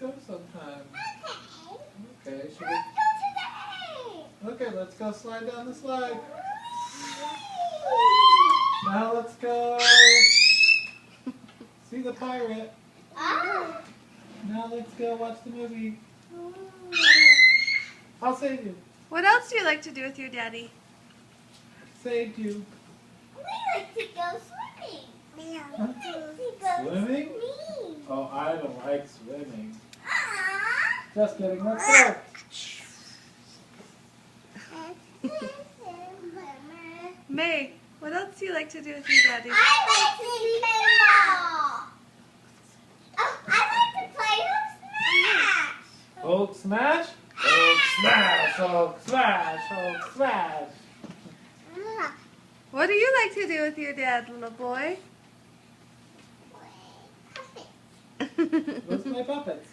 go sometime. Okay. Okay, should Let's we? go today. Okay, let's go slide down the slide. Now let's go see the pirate. Ah. Now let's go watch the movie. I'll save you. What else do you like to do with your daddy? Saved you. We like to go swimming. We like Huh? to go Swimming? swimming. Oh, I don't like swimming. Ah. Just kidding. Let's go. May, what else do you like to do with your daddy? I like to play ball. Oh, I like to play Smash. Hulk smash. Hulk smash. Hulk smash. Hulk smash. What do you like to do with your dad, little boy? Those are my puppets.